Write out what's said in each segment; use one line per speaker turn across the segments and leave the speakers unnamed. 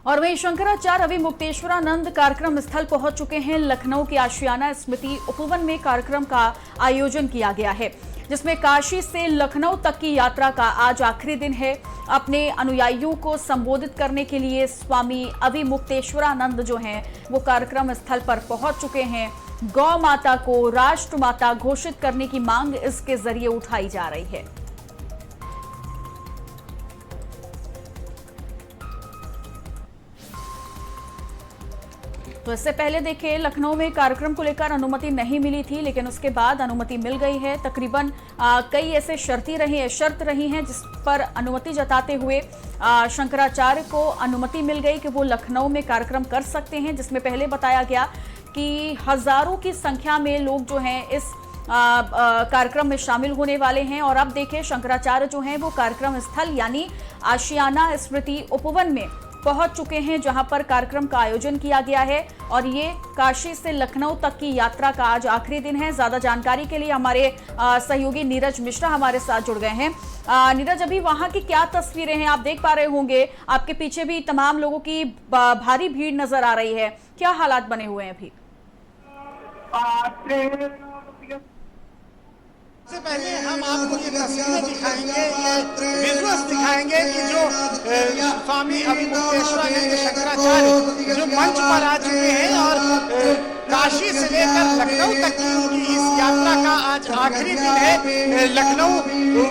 और वहीं शंकराचार्य अविमुक्तेश्वरानंद कार्यक्रम स्थल पहुंच चुके हैं। लखनऊ के आशियाना स्मृति उपवन में कार्यक्रम का आयोजन किया गया है, जिसमें काशी से लखनऊ तक की यात्रा का आज आखिरी दिन है। अपने अनुयायियों को संबोधित करने के लिए स्वामी अविमुक्तेश्वरानंद जो हैं वो कार्यक्रम स्थल पर पहुंच चुके हैं। गौ माता को राष्ट्र माता घोषित करने की मांग इसके जरिए उठाई जा रही है। तो इससे पहले देखिए, लखनऊ में कार्यक्रम को लेकर अनुमति नहीं मिली थी, लेकिन उसके बाद अनुमति मिल गई है। तकरीबन कई ऐसे शर्त रही हैं जिस पर अनुमति जताते हुए शंकराचार्य को अनुमति मिल गई कि वो लखनऊ में कार्यक्रम कर सकते हैं, जिसमें पहले बताया गया कि हजारों की संख्या में लोग जो हैं इस कार्यक्रम में शामिल होने वाले हैं। और अब देखिए, शंकराचार्य जो हैं वो कार्यक्रम स्थल यानी आशियाना स्मृति उपवन में पहुंच चुके हैं, जहां पर कार्यक्रम का आयोजन किया गया है। और ये काशी से लखनऊ तक की यात्रा का आज आखिरी दिन है। ज्यादा जानकारी के लिए हमारे सहयोगी नीरज मिश्रा हमारे साथ जुड़ गए हैं। नीरज, अभी वहां की क्या तस्वीरें हैं? आप देख पा रहे होंगे, आपके पीछे भी तमाम लोगों की भारी भीड़ नजर आ रही है। क्या हालात बने हुए हैं अभी?
सबसे पहले हम आपको ये तस्वीरें दिखाएंगे, ये विजुअल्स दिखाएंगे कि जो स्वामी अविमुक्तेश्वरानंद शंकराचार्य जो मंच पर आ चुके हैं और काशी से लेकर लखनऊ तक की उनकी इस यात्रा का आज आखिरी दिन है। लखनऊ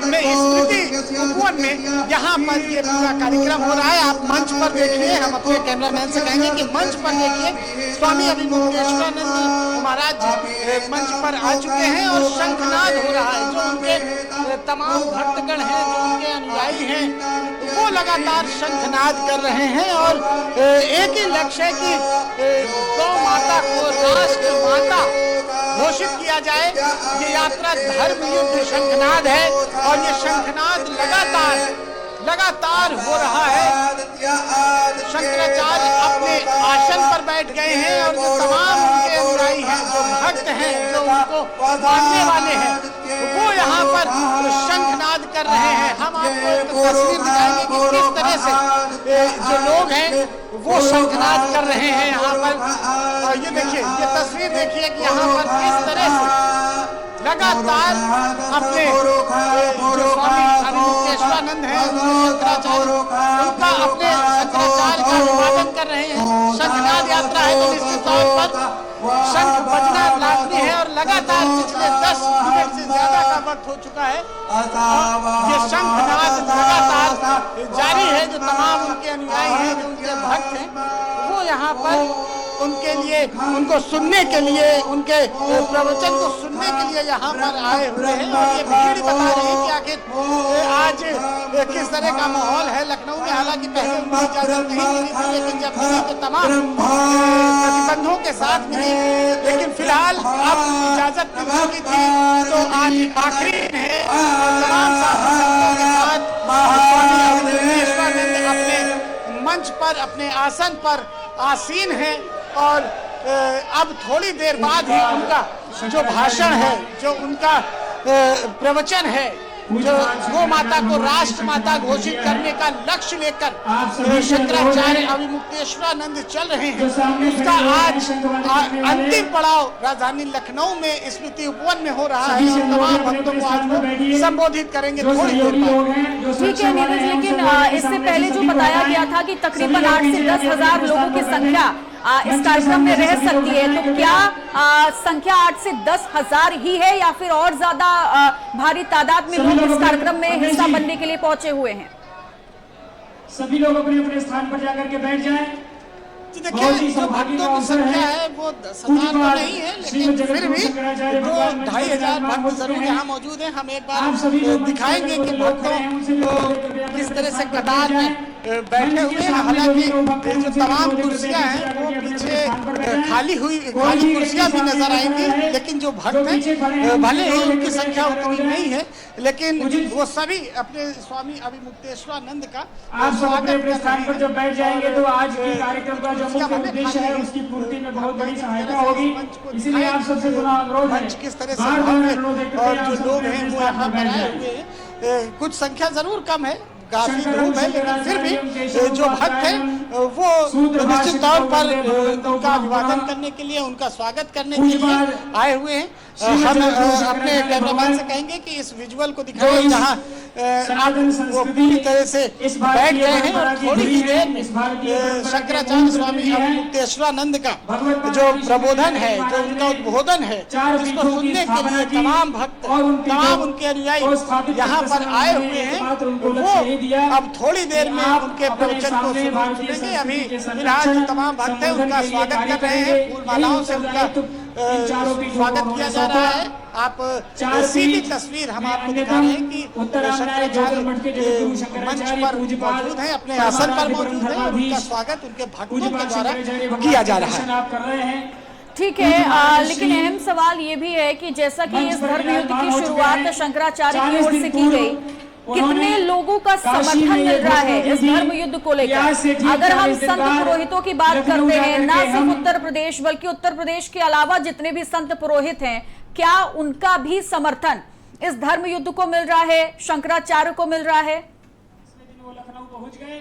में स्मृति उपवन में यहाँ पर ये पूरा कार्यक्रम हो रहा है। आप मंच पर देखिए, हम अपने कैमरामैन से कहेंगे कि मंच पर देखिए, स्वामी अविमुक्तेश्वरानंद महाराज मंच पर आ चुके हैं और शंखनाद हो रहा है। जो उनके तमाम भक्तगण हैं, जो उनके अनुयायी हैं, वो लगातार शंखनाद कर रहे हैं और एक ही लक्ष्य है कि गौ माता को राष्ट्र माता घोषित किया जाए। ये यात्रा धर्म युद्ध शंखनाद है और ये शंखनाद लगातार हो रहा है। शंकराचार्य अपने आसन पर बैठ गए हैं और जो तमाम उनके अनुयायी हैं, जो भक्त हैं, जो उनको मानने वाले हैं, वो यहाँ पर शंखनाद कर रहे हैं। हम आपको एक तस्वीर दिखाएंगे कि किस तरह से जो लोग हैं वो शंखनाद कर रहे हैं यहाँ पर। और ये देखिए, ये तस्वीर देखिए कि यहाँ पर किस तरह से लगातार अपने जो स्वामी अविमुक्तेश्वरानंद हैं, शंकराचार्य, उनका अपने शंकराचार्य का अभिवादन कर रहे हैं। शंखनाद यात्रा है तो निश्चित तौर पर शंख बजना लाजमी है और लगातार पिछले 10 मिनट से ज्यादा का वक्त हो चुका है। ये शंखनाद लगातार जारी है। जो तमाम उनके अनुयायी हैं, जो उनके भक्त हैं, वो यहाँ पर उनके लिए, उनको सुनने के लिए, उनके प्रवचन को सुनने के लिए यहाँ पर आए हुए हैं। और ये भीड़ बता रही है कि आखिर आज किस तरह का माहौल है लखनऊ में। हालांकि पहले उनको इजाजत नहीं मिली थी, लेकिन जब मिली तो तमाम प्रतिबंधों के साथ मिली। लेकिन फिलहाल अब इजाजत मिल चुकी थी तो आज आखिरी दिन है। तमाम साथी संगतों के साथ स्वामी अविमुक्तेश्वरानंद अपने मंच पर, अपने आसन पर आसीन है और अब थोड़ी देर बाद ही उनका जो भाषण है, जो उनका प्रवचन है, जो गौ माता को राष्ट्र माता घोषित करने का लक्ष्य लेकर शंकराचार्य अविमुक्तेश्वरानंद चल रहे हैं, उसका आज अंतिम पड़ाव राजधानी लखनऊ में स्मृति उपवन में हो रहा है। और तमाम भक्तों को आज वो संबोधित करेंगे थोड़ी देर बाद।
ठीक है नीरज, लेकिन इससे पहले जो बताया गया था कि तकरीबन 8 से 10 हजार लोगों की संख्या इस कार्यक्रम में रह सकती है, तो क्या संख्या 8 से 10 हजार ही है या फिर और ज्यादा भारी तादाद में लोग इस कार्यक्रम में हिस्सा बनने के लिए पहुंचे हुए हैं?
सभी लोग अपने अपने स्थान पर जाकर के बैठ जाएं।
देखिए, जो भक्तों की संख्या है वो 10,000 तो नहीं है, लेकिन फिर भी 2-2,500 भक्त जरूर यहाँ मौजूद हैं। हम एक बार दिखाएंगे कि भक्तों को किस तरह से कतार में बैठे हुए हैं। हालांकि जो तमाम कुर्सियां हैं वो पीछे खाली कुर्सियां भी नजर आएंगी, लेकिन जो भक्त हैं भले ही उनकी संख्या उतनी नहीं है, लेकिन वो सभी अपने स्वामी अविमुक्तेश्वरानंद का
आप सब अपने स्थान पर जब बैठ जाएंगे तो आज के कार्यक्रम का जो मुख्य उद्देश्य है उसकी पूर्ति में बहुत बड़ी सहायता होगी। इसीलिए आप सबसे पुनः अनुरोध है,
किस तरह से और जो लोग हैं वो यहाँ पर आए हुए हैं। कुछ संख्या जरूर कम है, काफी धूप है, लेकिन फिर भी जो भक्त है वो निश्चित तौर पर उनका अभिवादन करने के लिए, उनका स्वागत करने के लिए आए हुए हैं। हम अपने कैमरामैन से कहेंगे कि इस विजुअल को दिखाएं जहां वो पूरी तरह से बैठ गए हैं और थोड़ी ही देर में शंकराचार्य स्वामी अवधूतेश्वरानंद का जो प्रबोधन है, जो उनका उद्बोधन है, जिसको सुनने के लिए तमाम भक्त, तमाम उनके अनुयायी यहाँ पर आए हुए हैं, वो अब थोड़ी देर में उनके प्रवचन को सुनेंगे। अभी फिलहाल जो तमाम भक्त हैं उनका स्वागत कर रहे हैं, फूल मालाओं से उनका स्वागत किया जा रहा है। आप सीधी तस्वीर हम आपको दिखा रहे हैं कि शंकराचार्य मंच पर मौजूद हैं, अपने आसन पर मौजूद हैं और उनका स्वागत उनके भक्तों के द्वारा किया जा रहा है।
ठीक है, लेकिन अहम सवाल ये भी है कि जैसा कि इस धर्म युद्ध की शुरुआत शंकराचार्य की ओर से की गई, कितने लोगों का समर्थन मिल रहा है इस धर्म युद्ध को लेकर? अगर हम संत पुरोहितों की बात करते हैं, ना सिर्फ उत्तर प्रदेश बल्कि उत्तर प्रदेश के अलावा जितने भी संत पुरोहित हैं, क्या उनका भी समर्थन इस धर्म युद्ध को मिल रहा है, शंकराचार्य को मिल रहा है?
लखनऊ पहुंच गए,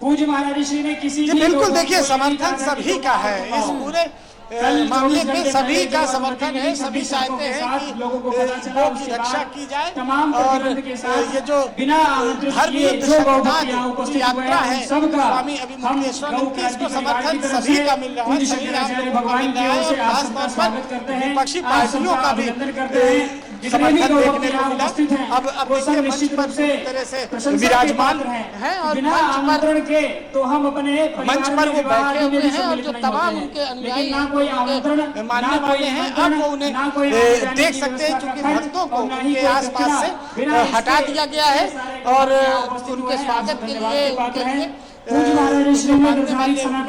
पूज्य महाराज श्री ने किसी
बिल्कुल देखिए, समर्थन सभी का है इस पूरे मामले में, सभी का समर्थन है। सभी चाहते हैं कि लोगों की रक्षा की जाए और ये जो धर्म युद्ध शंखनाद यात्रा है स्वामी अवधूतेश्वरानंद की, इसको समर्थन सभी का मिल रहा है, सभी राम लोगों का मिल रहा है और खास तौर पर विपक्षी पार्टियों का भी समर्थन देखने को मिला। अब देखिए मंच पर पूरी तरह से विराजमान है और मंच पर वो बैठे हुए हैं और जो तमाम उनके अनुयायी मानने वाले हैं, अब वो उन्हें देख सकते हैं, क्योंकि भक्तों को उनके आसपास से हटा दिया गया है और उनके स्वागत के लिए उनके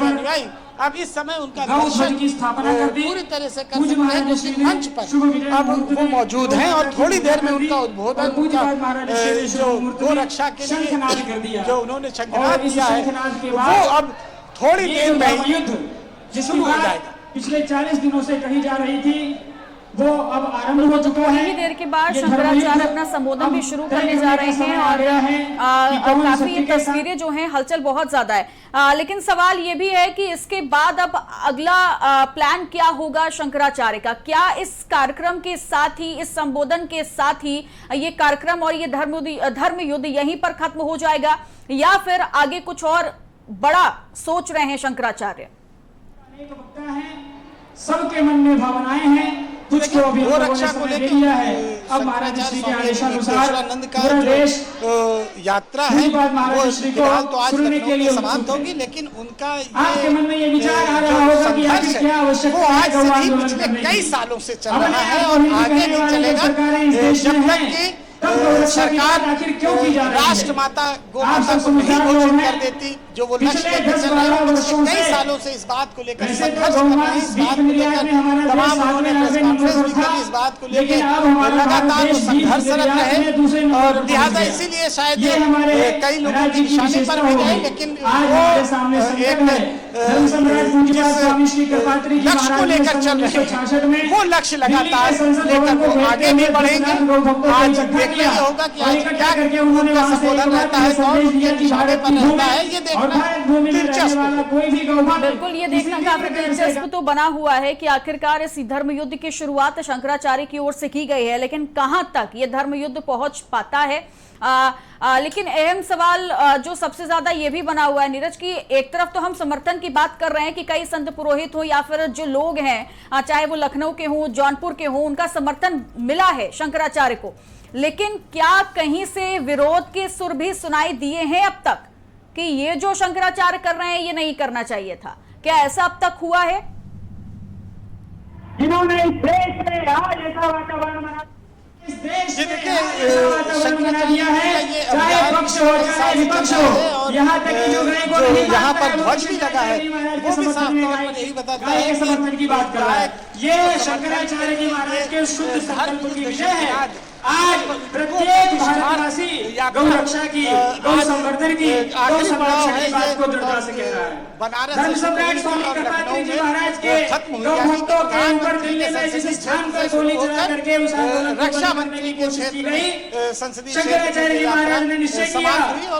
अनुयायी अब इस समय उनका दर्शन पूरी तरह से कर सकते हैं, क्योंकि मंच पर अब वो मौजूद हैं और थोड़ी देर में उनका उद्बोधन, जो गो रक्षा के लिए जो उन्होंने शंखनाद किया है, वो अब थोड़ी देर में शुरू हो जाएगा।
पिछले 40 दिनों से कही जा रही थी, वो अब आरंभ हो चुका है।
थोड़ी देर के बाद शंकराचार्य अपना संबोधन भी शुरू करने जा रहे हैं और काफी ये तस्वीरें जो हैं, हलचल बहुत ज्यादा है। लेकिन सवाल ये भी है कि इसके बाद अब अगला प्लान क्या होगा शंकराचार्य का? क्या इस कार्यक्रम के साथ ही, इस संबोधन के साथ ही ये कार्यक्रम और ये धर्म युद्ध यहीं पर खत्म हो जाएगा, या फिर आगे कुछ और बड़ा सोच रहे हैं शंकराचार्य?
सबके मन में भावनाएं हैं, कुछ को अभी
वो रक्षा को लेकर
किया है। अब महाराज श्री के आदेशानुसार पूरा देश
यात्रा है, वो फिलहाल तो आज लखनऊ में समाप्त होगी, लेकिन उनका
आपके मन में ये विचार आ रहा होगा कि आखिर क्या आवश्यकता
वो आज से नहीं, पिछले कई सालों से चल रहा है और आगे भी चलेगा, जब तक कि सरकार राष्ट्र माता गौ माता को नहीं घोषित कर देती, जो वो लक्ष्य लेकर चल रहे हैं। पिछले कई सालों से इस बात को लेकर संघर्ष कर रहे हैं, इस बात को लेकर तमाम उन्होंने प्रेस कॉन्फ्रेंस भी करी, इस बात को लेकर लगातार संघर्षरत रहे और लिहाजा इसीलिए शायद कई लोगों के निशाने पर भी गए, लेकिन वो एक लक्ष्य को लेकर चल रहे हैं, वो लक्ष्य लगातार लेकर वो आगे भी बढ़ेंगे। आज देखने होगा कि आज क्या उनका संबोधन रहता है, कौन उनके निशाने पर रहता है, ये देखना दिलचस्प।
बिल्कुल, ये देखना काफी दिलचस्प तो बना हुआ है कि आखिरकार इस धर्म युद्ध की शुरुआत शंकराचार्य की ओर से की गई है, लेकिन कहां तक ये धर्म युद्ध पहुंच पाता है? लेकिन अहम सवाल जो सबसे ज्यादा ये भी बना हुआ है नीरज की, एक तरफ तो हम समर्थन की बात कर रहे हैं कि कई संत पुरोहित हो या फिर जो लोग हैं, चाहे वो लखनऊ के हों, जौनपुर के हों, उनका समर्थन मिला है शंकराचार्य को, लेकिन क्या कहीं से विरोध के सुर भी सुनाई दिए हैं अब तक कि ये जो शंकराचार्य कर रहे हैं ये नहीं करना चाहिए था? क्या ऐसा अब तक हुआ है?
जिन्होंने इस देश में आज ऐसा वातावरण बना, इस देश बना दिया है, चाहे पक्ष हो चाहे विपक्ष हो, यहाँ तक कि जो
यहाँ पर ध्वज भी लगा है, वो भी साफ तौर पर यही बताता है
समर्थन की बात कर रहा है। ये शंकराचार्य जी महाराज के शुद्ध संकल्प की विजय है आज प्रत्येक भारतवासी गौ रक्षा की, गौ संवर्धन की, गौ संरक्षण की बात को दृढ़ता से कह रहा है। धर्म सम्राट स्वामी कृपात्री जी महाराज के गौ भक्तों के ऊपर दिल्ली में जिस स्थान पर गोली चला करके उस आंदोलन को
रक्षा
बंद करने की कोशिश की गई,
संसदीय
शंकराचार्य जी महाराज ने निश्चय किया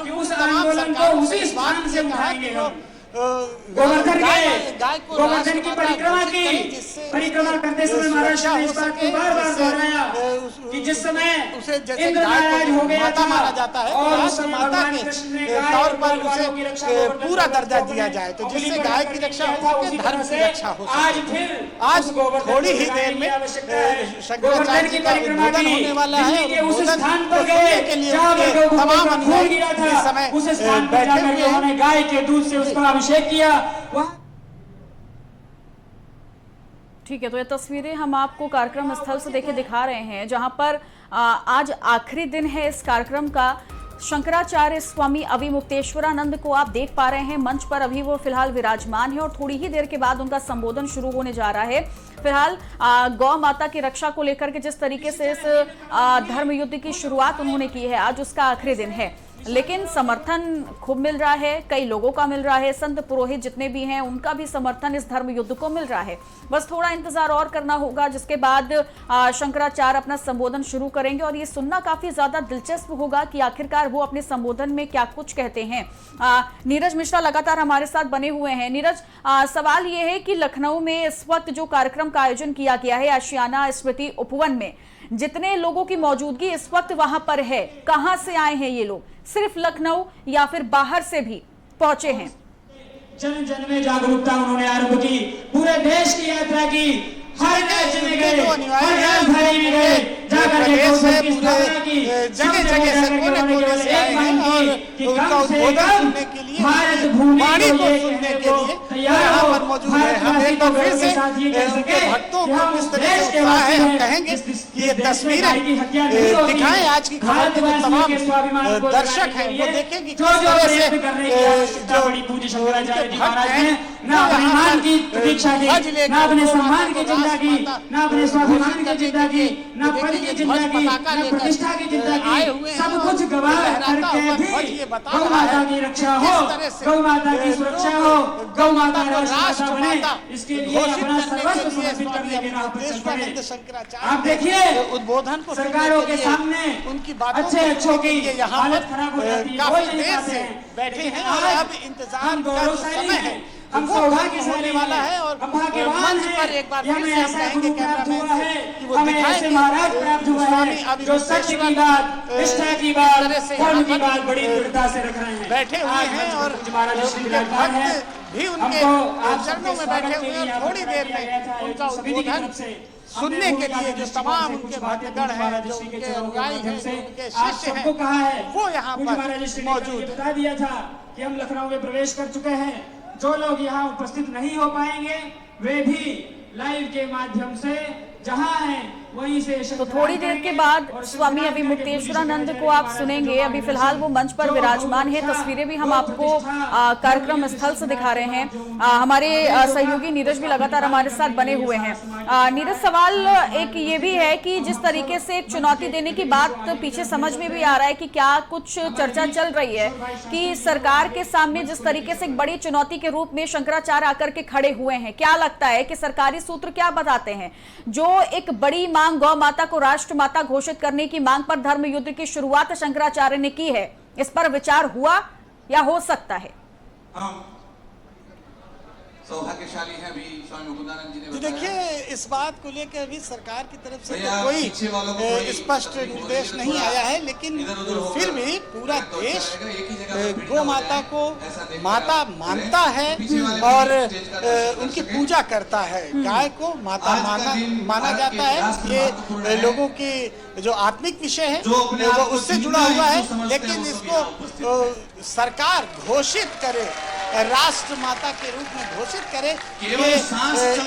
कि उस आंदोलन को उसी स्थान से उठाएंगे हम। गोवर्धन की परिक्रमा करते समय महाराज ने इस बात को बार बार दोहराया कि जिस समय इंद्र नाराज हो गया था
माना जाता है
और
उस माता के तौर पर उसे पूरा दर्जा दिया जाए, तो जिससे गाय की रक्षा हो सके, धर्म की रक्षा हो सके। आज थोड़ी ही देर में शंकराचार्य जी का उद्बोधन होने वाला है।
उस स्थान पर गए
के लिए
जहां पर
तमाम
खून गिरा था, उस स्थान पर जाकर उन्होंने गाय के दूध से उसका अभिषेक किया।
ठीक है, तो ये तस्वीरें हम आपको कार्यक्रम स्थल से देखे दिखा रहे हैं, जहां पर आज आखिरी दिन है इस कार्यक्रम का। शंकराचार्य स्वामी अविमुक्तेश्वरानंद को आप देख पा रहे हैं मंच पर, अभी वो फिलहाल विराजमान है और थोड़ी ही देर के बाद उनका संबोधन शुरू होने जा रहा है। फिलहाल गौ माता की रक्षा को लेकर के जिस तरीके से इस धर्म युद्ध की शुरुआत उन्होंने की है, आज उसका आखिरी दिन है, लेकिन समर्थन खूब मिल रहा है, कई लोगों का मिल रहा है, संत पुरोहित जितने भी हैं उनका भी समर्थन इस धर्म युद्ध को मिल रहा है। बस थोड़ा इंतजार और करना होगा, जिसके बाद शंकराचार्य अपना संबोधन शुरू करेंगे और ये सुनना काफी ज्यादा दिलचस्प होगा कि आखिरकार वो अपने संबोधन में क्या कुछ कहते हैं। नीरज मिश्रा लगातार हमारे साथ बने हुए हैं। नीरज, सवाल ये है कि लखनऊ में इस वक्त जो कार्यक्रम का आयोजन किया गया है आशियाना स्मृति उपवन में, जितने लोगों की मौजूदगी इस वक्त वहां पर है, कहां से आए हैं ये लोग? सिर्फ लखनऊ या फिर बाहर से भी पहुंचे हैं?
जन जन में जागरूकता उन्होंने आरंभ की, पूरे देश की यात्रा की, हर राज्य में गए, हर राजधानी में गए, जाकर के गौशाला की स्थापना की, जगह जगह से कोने-कोने से आए हैं और उनका उद्बोधन सुनने के लिए, वाणी को सुनने के लिए यहाँ पर मौजूद है। हम एक बार फिर से उनके भक्तों को किस तरह से उत्साह है, हम कहेंगे कि ये तस्वीरें दिखाएं आज की खबर के जो तमाम दर्शक हैं वो देखें कि किस तरह से जो पूज्य शंकराचार्य जी महाराज ने ना अपने मान की प्रतीक्षा की, ना अपने सम्मान की चिंता की, ना अपने स्वाभिमान की चिंता की, ना पद की चिंता की, ना प्रतिष्ठा की चिंता की, सब कुछ गवा करके भी गौ माता की रक्षा हो, गौ माता की सुरक्षा हो, गौ माता राष्ट्र बने, इसके लिए अपना सर्वस्व समर्पित करने के राह पर चल पड़े। आप देखिए उद्बोधन को सरकारों के सामने उनकी अच्छे अच्छों की हालत खराब हो जाती है,
काफी देर से बैठे हैं और अब इंतजार का जो समय है
हम सौभाग्यशाली
वाला है और
हम भाग्यवान हैं
पर एक बार
कि हमें ऐसा गुरु प्राप्त हुआ है,
वो
हमें ऐसे महाराज प्राप्त हुआ है जो सत्य की बात, निष्ठा की बात, धर्म की बात बड़ी दृढ़ता से रख रहे हैं,
बैठे हुए हैं और
महाराज श्री विराजमान है।
भी उनके चरणों में बैठे हुए हैं। थोड़ी देर में उनका उद्बोधन सुनने के लिए जो तमाम उनके भक्तगण हैं, जो उनके अनुयायी हैं, जो उनके शिष्य हैं, वो यहाँ पर मौजूद
बता दिया था कि हम लखनऊ में प्रवेश कर चुके हैं। जो लोग यहाँ उपस्थित नहीं हो पाएंगे वे भी लाइव के माध्यम से जहाँ हैं वहीं से।
तो थोड़ी देर के बाद स्वामी अविमुक्तेश्वरानंद को आप सुनेंगे। अभी फिलहाल वो मंच पर विराजमान है। तस्वीरें भी हम आपको कार्यक्रम स्थल से दिखा रहे हैं। हमारे सहयोगी नीरज भी लगातार हमारे साथ बने हुए हैं। नीरज, सवाल एक ये भी है कि जिस तरीके से एक चुनौती देने की बात पीछे समझ में भी आ रहा है कि क्या कुछ चर्चा चल रही है कि सरकार के सामने जिस तरीके से एक बड़ी चुनौती के रूप में शंकराचार्य आकर के खड़े हुए हैं, क्या लगता है कि सरकारी सूत्र क्या बताते हैं? जो एक बड़ी मांग गौ माता को राष्ट्र माता घोषित करने की मांग पर धर्म युद्ध की शुरुआत शंकराचार्य ने की है, इस पर विचार हुआ या हो सकता है?
सौभाग्यशाली है अभी स्वामी मुकुंदानंद जी ने बताया।
देखिए, इस बात को लेकर भी सरकार की तरफ से तो कोई स्पष्ट निर्देश नहीं आया है, लेकिन फिर भी पूरा देश गौ माता को माता मानता है और उनकी पूजा करता है। गाय को माता माना जाता है। ये लोगों की जो आत्मिक विषय है वो उससे जुड़ा हुआ है, लेकिन इसको सरकार घोषित करे, राष्ट्र माता के रूप में घोषित करे, ये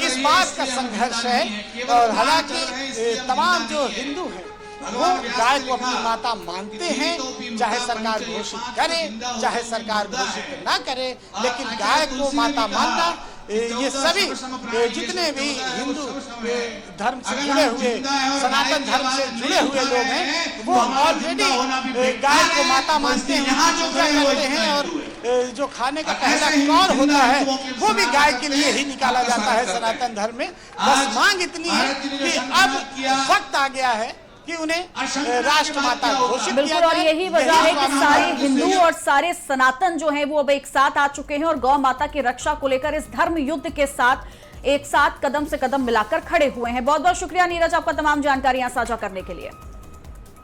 इस बात का संघर्ष है। और हालांकि तमाम जो हिंदू हैं वो गाय को अपनी माता मानते हैं, चाहे सरकार घोषित करे चाहे सरकार घोषित ना करे, लेकिन गाय को माता मानना ये सभी जितने भी हिंदू धर्म से जुड़े हुए, सनातन धर्म से जुड़े हुए लोग हैं, वो ऑलरेडी गाय को माता मानते हैं, पूजा करते हैं। और जो खाने का पहला कौर होता है वो भी गाय के लिए ही निकाला जाता है सनातन धर्म में। बस मांग इतनी है कि अब वक्त आ गया है कि उन्हें राष्ट्रमाता घोषित किया
बिल्कुल, और
जाए।
यही वजह है कि सारे हिंदू और सारे सनातन जो हैं वो अब एक साथ आ चुके हैं और गौ माता की रक्षा को लेकर इस धर्म युद्ध के साथ एक साथ कदम से कदम मिलाकर खड़े हुए हैं। बहुत बहुत शुक्रिया नीरज, आपका तमाम जानकारियां साझा करने के लिए।